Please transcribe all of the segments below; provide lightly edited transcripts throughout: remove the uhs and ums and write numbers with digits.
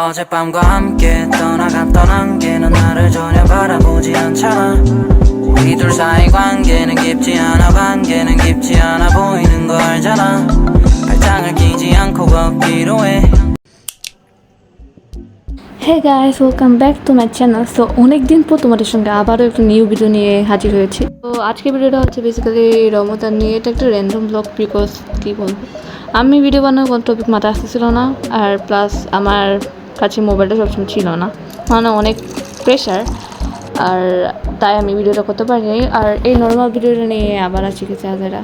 어젯밤과 함께 떠나갔던 안개는 나를 전혀 바라보지 않잖아. 우리 둘 사이 관계는 깊지 않아, 관계는 깊지 않아 보이는 거 알잖아. 발장을 끼지 않고 걷기로 해. Hey guys, welcome back to my channel. So অনেক দিন পর তোমাদের সঙ্গে আবারও একটা নিউ ভিডিও নিয়ে হাজির হয়েছি। তো আজকে ভিডিওটা হচ্ছে বেসিক্যালি রমজান নিয়ে। এটা একটা র্যান্ডম ব্লগ, বিকজ কী বলবো, আমি ভিডিও বানানোর কোনো টপিক মাথায় আসতেছিল না, আর প্লাস আমার কাছে মোবাইলটা সবসময় ছিল না, মানে অনেক প্রেশার, আর তাই আমি ভিডিওটা করতে পারিনি। আর এই নর্মাল ভিডিওটা নিয়ে আবার আজকে চাঁদেরা।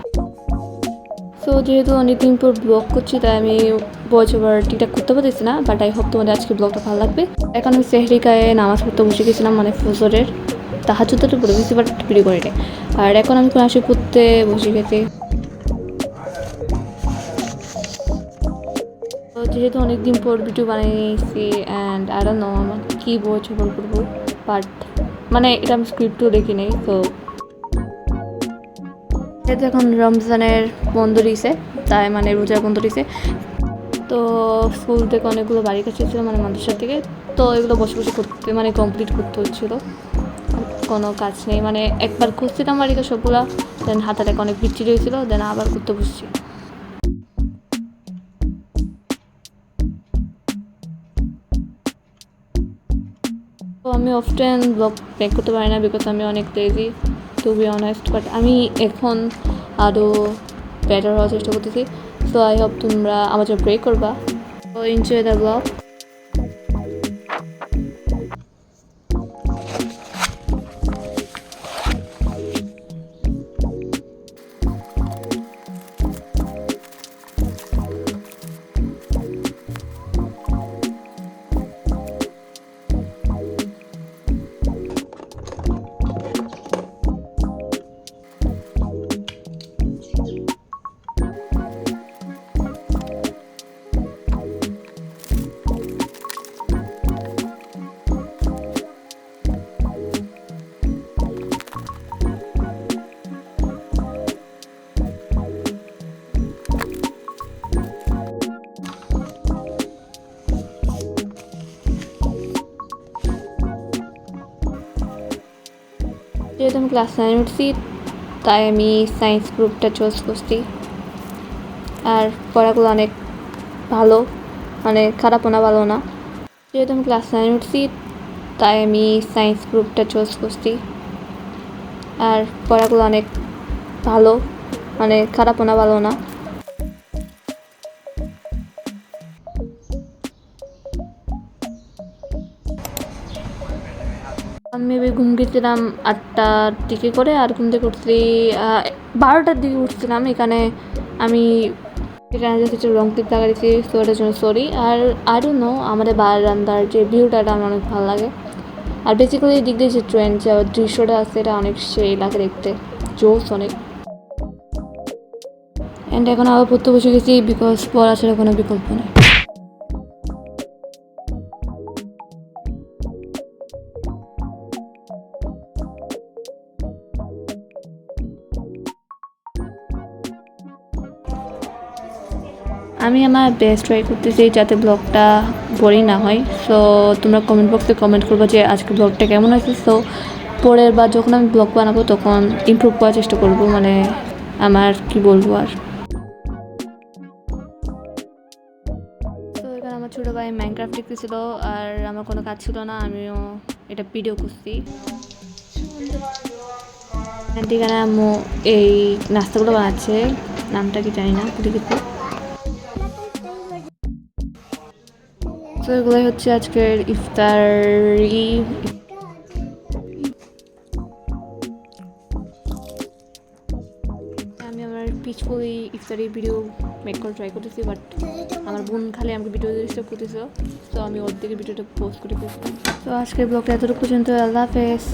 সো যেহেতু অনেকদিন পর ব্লগ করছি, তাই আমি ভয়েস ওভার ঠিকঠাক করতে পারতেছি না, বাট আই হোপ তোমাদের আজকে ব্লগটা ভালো লাগবে। এখন আমি সেহরিকায় নামাজ পড়তে বসে গেছিলাম, মানে ফজরের তাহাজ্জুদটা পড়ে গেছি, বাট ভিডিও করিনি। আর এখন আমি কোরআন শরীফ পড়তে বসে গেছি। তো যেহেতু অনেকদিন পর ভিডিও বানিয়েছি অ্যান্ড আই ডোন্ট নো আমার কী ভয়েস ওভার করবো, বাট মানে এটা আমি স্ক্রিপ্টও দেখি নেই। তো যেহেতু এখন রমজানের বন্ধ দিয়েছে, তাই মানে রোজার বন্ধ দিয়েছে, তো স্কুল থেকে অনেকগুলো বাড়ির কাছে ছিল, মানে মাদ্রাসা থেকে, তো এগুলো বসে বসে করতে মানে কমপ্লিট করতে হচ্ছিলো, কোনো কাজ নেই। মানে একবার খুঁজছিলাম বাড়িতে সবগুলো, দেন হাতে লেখা অনেক বিচ্ছিরি হয়েছিল, দেন আবার করতে বসছি। তো আমি অফটেন ব্লগ মেক করতে পারি না, বিকজ আমি অনেক lazy to be honest, but আমি এখন আরও বেটার হওয়ার চেষ্টা করতেছি। সো আই হোপ তোমরা আমার জন্য প্রে করবা। তো এনজয় দ্য ব্লগ। যেহেতু আমি ক্লাস 9 উঠছি, তাই আমি সায়েন্স গ্রুপটা চুজ করছি। আর পড়াগুলো অনেক ভালো, মানে খারাপও না, ভালো না। যেহেতু আমি ক্লাস 9 উঠছি, তাই আমি সায়েন্স গ্রুপটা চুজ করছি। আর পড়াগুলো অনেক ভালো, মানে খারাপও না, ভালো না। আমি ঘুম গেছিলাম 8টার দিকে করে, আর ঘুম থেকে উঠছি 12টার দিকে উঠছিলাম। এখানে আমি রং টিপ লাগাইছি, তো ওটার জন্য সরি। আর আরও নো, আমাদের বারান্দার যে ভিউটা আমার অনেক ভালো লাগে। আর বেসিক্যালি দিক দিয়ে যে ট্রেন যে দৃশ্যটা আছে, এটা অনেক সেই লাগে দেখতে, জোস অনেক। অ্যান্ড এখন আবার পড়তে বসে গেছি, বিকজ পড়া ছাড়া কোনো বিকল্প নেই। আমি আমার বেস্ট ট্রাই করতেছি যাতে ব্লগটা বোরিং না হয়। সো তোমরা কমেন্ট বক্সে কমেন্ট করবো যে আজকে ব্লগটা কেমন আছে। সো পরের বার যখন আমি ব্লগ বানাবো তখন ইমপ্রুভ করার চেষ্টা করবো, মানে আমার কি বলবো আর। তো এখানে আমার ছোটো ভাই মাইনক্রাফট শিখতেছিল, আর আমার কোনো কাজ ছিল না, আমিও এটা ভিডিও করছি। এখানে আম্মু এই নাস্তাগুলো বানাচ্ছে, নামটা কি জানি না, দেখেছি। তো এগুলোই হচ্ছে আজকের ইফতারি। আমি আমার পিচফুলি ইফতারি ভিডিও মেক করে ট্রাই করতেছি, বাট আমার বোন খালি আমাকে ভিডিও ডিস্টার্ব করতেছিল, তো আমি ওর দিকে ভিডিওটা পোস্ট করে দিয়েছিলাম। তো আজকের ব্লগটা এতটুকু পর্যন্ত। আল্লাহ হাফেজ।